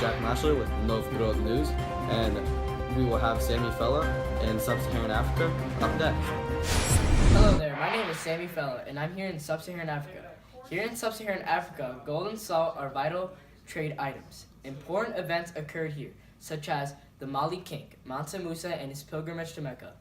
Jack Maschler with Novgorod News, and we will have Sammy Fellah in Sub-Saharan Africa up next. Hello there, my name is Sammy Fellah, and I'm here in Sub-Saharan Africa. Here in Sub-Saharan Africa, gold and salt are vital trade items. Important events occurred here, such as the Mali King, Mansa Musa, and his pilgrimage to Mecca.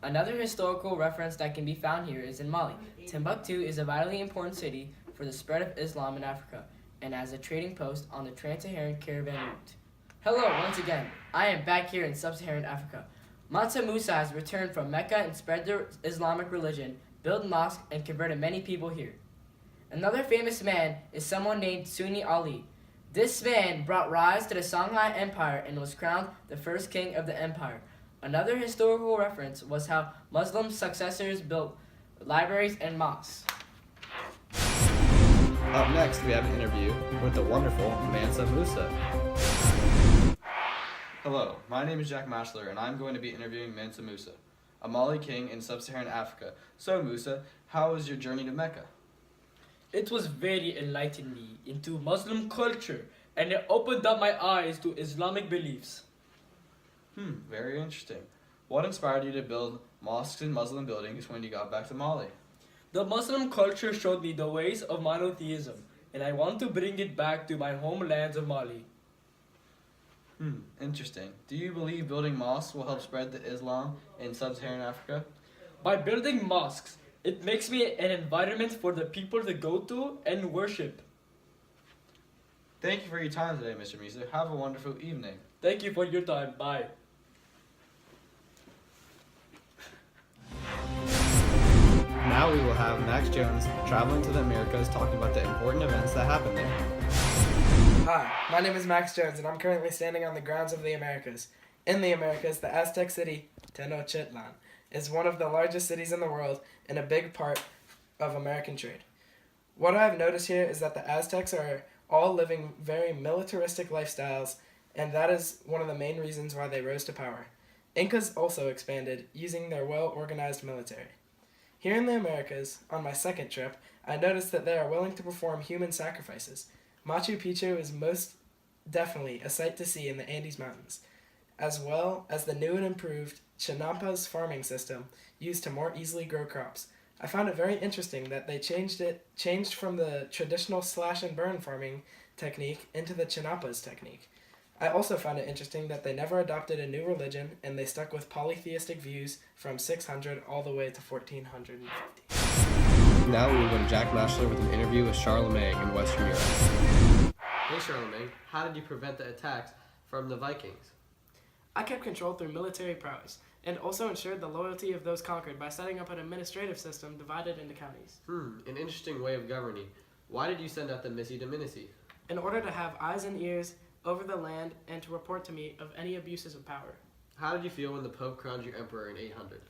Another historical reference that can be found here is in Mali. Timbuktu is a vitally important city for the spread of Islam in Africa, and as a trading post on the Trans-Saharan caravan route. Hello, once again. I am back here in Sub-Saharan Africa. Mansa Musa has returned from Mecca and spread the Islamic religion, built mosques, and converted many people here. Another famous man is someone named Sunni Ali. This man brought rise to the Songhai Empire and was crowned the first king of the empire. Another historical reference was how Muslim successors built libraries and mosques. Up next, we have an interview with the wonderful Mansa Musa. Hello, my name is Jack Maschler, and I'm going to be interviewing Mansa Musa, a Mali king in Sub-Saharan Africa. So, Musa, how was your journey to Mecca? It was very enlightening into Muslim culture, and it opened up my eyes to Islamic beliefs. Very interesting. What inspired you to build mosques and Muslim buildings when you got back to Mali? The Muslim culture showed me the ways of monotheism, and I want to bring it back to my homelands of Mali. Interesting. Do you believe building mosques will help spread the Islam in Sub-Saharan Africa? By building mosques, it makes me an environment for the people to go to and worship. Thank you for your time today, Mr. Musa. Have a wonderful evening. Thank you for your time. Bye. Now we will have Max Jones traveling to the Americas talking about the important events that happened there. Hi, my name is Max Jones, and I'm currently standing on the grounds of the Americas. In the Americas, the Aztec city, Tenochtitlan, is one of the largest cities in the world and a big part of American trade. What I have noticed here is that the Aztecs are all living very militaristic lifestyles, and that is one of the main reasons why they rose to power. Incas also expanded, using their well-organized military. Here in the Americas, on my second trip, I noticed that they are willing to perform human sacrifices. Machu Picchu is most definitely a sight to see in the Andes Mountains, as well as the new and improved Chinampas farming system used to more easily grow crops. I found it very interesting that they changed from the traditional slash and burn farming technique into the Chinampas technique. I also found it interesting that they never adopted a new religion and they stuck with polytheistic views from 600 all the way to 1450. Now we will go to Jack Maschler with an interview with Charlemagne in Western Europe. Hey Charlemagne, how did you prevent the attacks from the Vikings? I kept control through military prowess and also ensured the loyalty of those conquered by setting up an administrative system divided into counties. An interesting way of governing. Why did you send out the Missy Dominici? In order to have eyes and ears over the land and to report to me of any abuses of power. How did you feel when the Pope crowned you emperor in 800?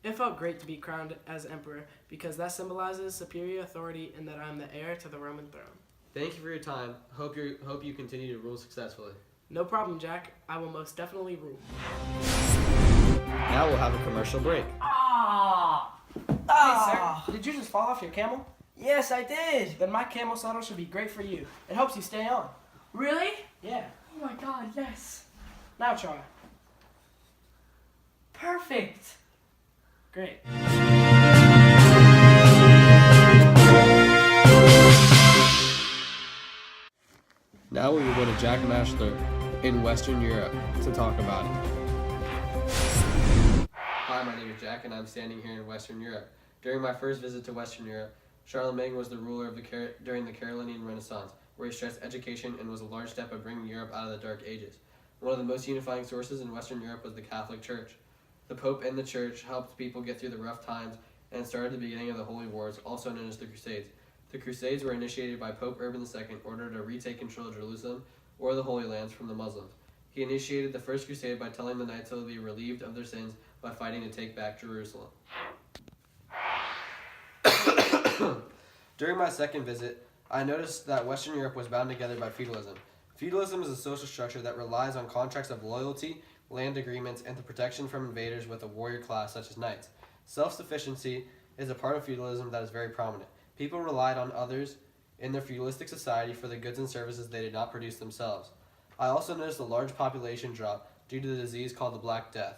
It felt great to be crowned as emperor because that symbolizes superior authority and that I'm the heir to the Roman throne. Thank you for your time. Hope you continue to rule successfully. No problem, Jack. I will most definitely rule. Now we'll have a commercial break. Hey, sir, did you just fall off your camel? Yes, I did. Then my camel saddle should be great for you. It helps you stay on. Really? Yeah. Oh my god, yes. Now try. Perfect. Great. Now we will go to Jack Maschler in Western Europe to talk about it. Hi, my name is Jack, and I'm standing here in Western Europe. During my first visit to Western Europe, Charlemagne was the ruler of during the Carolingian Renaissance, where he stressed education and was a large step of bringing Europe out of the Dark Ages. One of the most unifying sources in Western Europe was the Catholic Church. The Pope and the Church helped people get through the rough times and started the beginning of the Holy Wars, also known as the Crusades. The Crusades were initiated by Pope Urban II in order to retake control of Jerusalem or the Holy Lands from the Muslims. He initiated the First Crusade by telling the knights they would be relieved of their sins by fighting to take back Jerusalem. During my second visit, I noticed that Western Europe was bound together by feudalism. Feudalism is a social structure that relies on contracts of loyalty, land agreements, and the protection from invaders with a warrior class such as knights. Self-sufficiency is a part of feudalism that is very prominent. People relied on others in their feudalistic society for the goods and services they did not produce themselves. I also noticed a large population drop due to the disease called the Black Death.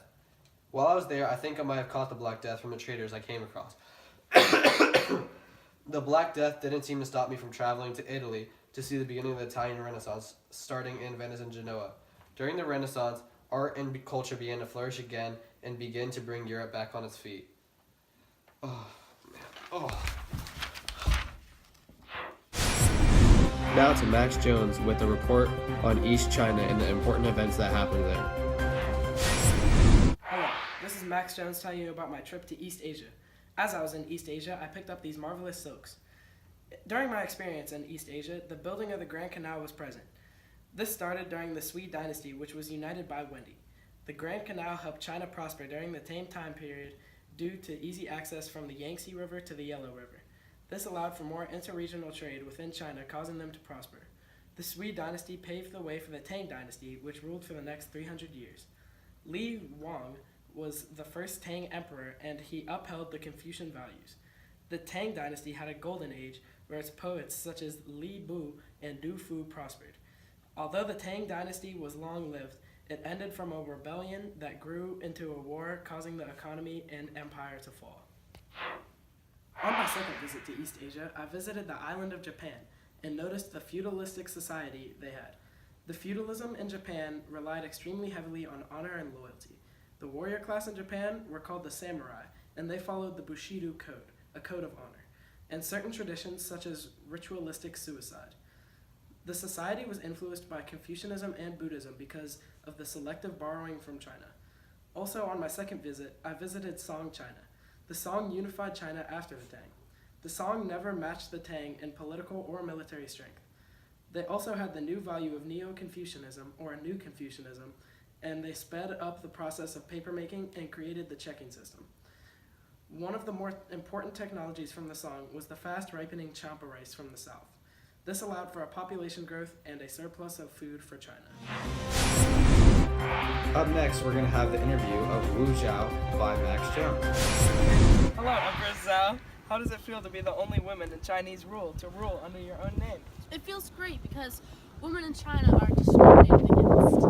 While I was there, I think I might have caught the Black Death from the traders I came across. The Black Death didn't seem to stop me from traveling to Italy to see the beginning of the Italian Renaissance, starting in Venice and Genoa. During the Renaissance, art and culture began to flourish again and begin to bring Europe back on its feet. Oh, man. Oh. Now to Max Jones with a report on East China and the important events that happened there. Hello, this is Max Jones telling you about my trip to East Asia. As I was in East Asia, I picked up these marvelous silks. During my experience in East Asia, the building of the Grand Canal was present. This started during the Sui dynasty, which was united by Wendy. The Grand Canal helped China prosper during the Tang time period due to easy access from the Yangtze River to the Yellow River. This allowed for more interregional trade within China, causing them to prosper. The Sui dynasty paved the way for the Tang dynasty, which ruled for the next 300 years. Li Wang was the first Tang emperor, and he upheld the Confucian values. The Tang dynasty had a golden age where its poets such as Li Bu and Du Fu prospered. Although the Tang dynasty was long-lived, it ended from a rebellion that grew into a war, causing the economy and empire to fall. On my second visit to East Asia, I visited the island of Japan and noticed the feudalistic society they had. The feudalism in Japan relied extremely heavily on honor and loyalty. The warrior class in Japan were called the samurai, and they followed the Bushido code, a code of honor, and certain traditions such as ritualistic suicide. The society was influenced by Confucianism and Buddhism because of the selective borrowing from China. Also, on my second visit, I visited Song China. The Song unified China after the Tang. The Song never matched the Tang in political or military strength. They also had the new value of Neo-Confucianism, or New Confucianism, and they sped up the process of papermaking and created the checking system. One of the more important technologies from the Song was the fast-ripening champa rice from the south. This allowed for a population growth and a surplus of food for China. Up next, we're going to have the interview of Wu Zhou by Max Jones. Hello, Empress Zhou. How does it feel to be the only woman in Chinese rule to rule under your own name? It feels great because women in China are discriminated against.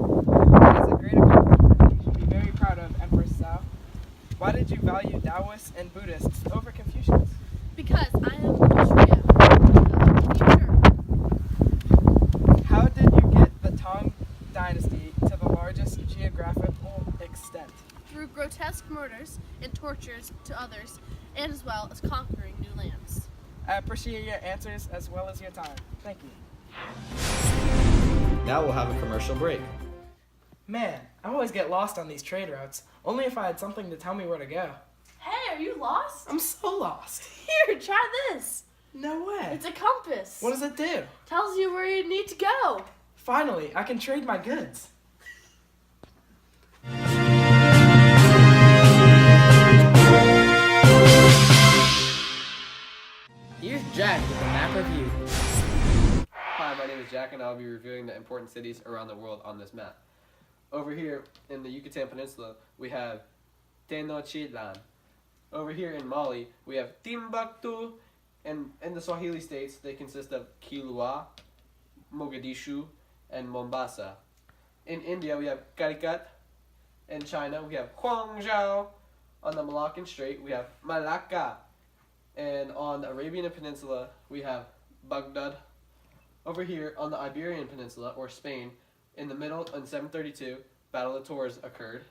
That is a great accomplishment. You should be very proud of Empress Zhou. Why did you value Taoists and Buddhists over Confucians? Because I am a trio of the future. How did you get the Tang dynasty to the largest geographical extent? Through grotesque murders and tortures to others, and as well as conquering new lands. I appreciate your answers as well as your time. Thank you. Now we'll have a commercial break. Man, I always get lost on these trade routes. Only if I had something to tell me where to go. Hey, are you lost? I'm so lost. Here, try this. No way. It's a compass. What does it do? Tells you where you need to go. Finally, I can trade my goods. Here's Jack with a map review. Hi, my name is Jack, and I'll be reviewing the important cities around the world on this map. Over here in the Yucatan Peninsula, we have Tenochtitlan. Over here in Mali, we have Timbuktu, and in the Swahili states, they consist of Kilwa, Mogadishu, and Mombasa. In India, we have Calicut. In China, we have Guangzhou. On the Malaccan Strait, we have Malacca. And on the Arabian Peninsula, we have Baghdad. Over here on the Iberian Peninsula, or Spain, in the middle, in 732, Battle of Tours occurred.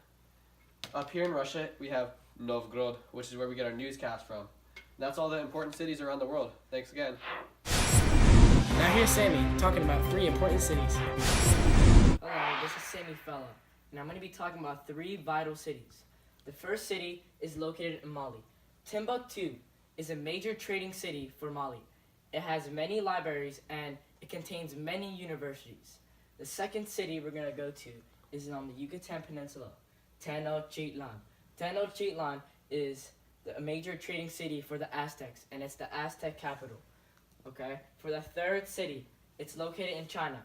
Up here in Russia, we have Novgorod, which is where we get our newscast from. And that's all the important cities around the world. Thanks again. Now here's Sammy talking about 3 important cities. Hello, this is Sammy Fellah, and I'm going to be talking about 3 vital cities. The first city is located in Mali. Timbuktu is a major trading city for Mali. It has many libraries and it contains many universities. The second city we're going to go to is on the Yucatan Peninsula, Tenochtitlan. Tenochtitlan is a major trading city for the Aztecs, and it's the Aztec capital. Okay? For the third city, it's located in China.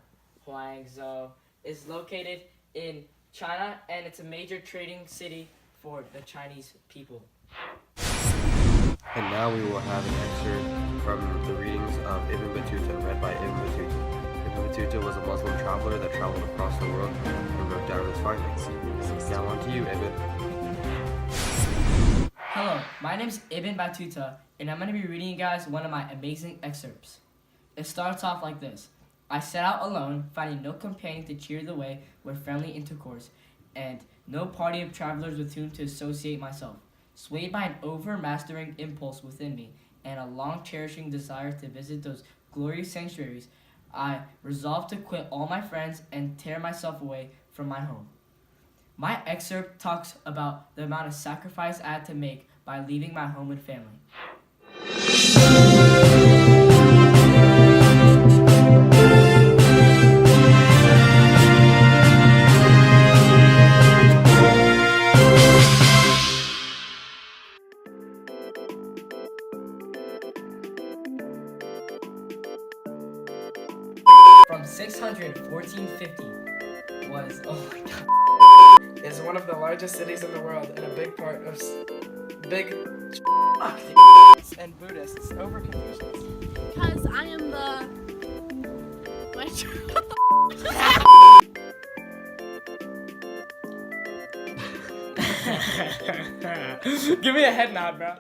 Huangzhou is located in China, and it's a major trading city for the Chinese people. And now we will have an excerpt from the readings of Ibn Battuta, read by Ibn Battuta. Battuta was a Muslim traveler that traveled across the world and wrote down his findings. Now on to you, Ibn. Hello, my name is Ibn Battuta, and I'm going to be reading you guys one of my amazing excerpts. It starts off like this. I set out alone, finding no companion to cheer the way with friendly intercourse, and no party of travelers with whom to associate myself. Swayed by an overmastering impulse within me, and a long-cherishing desire to visit those glorious sanctuaries, I resolved to quit all my friends and tear myself away from my home. My excerpt talks about the amount of sacrifice I had to make by leaving my home and family. From 600 to 1450 was, oh my god. Is one of the largest cities in the world and a big part of big and Buddhists over Confucius. Because I am the. Which? Give me a head nod, bro.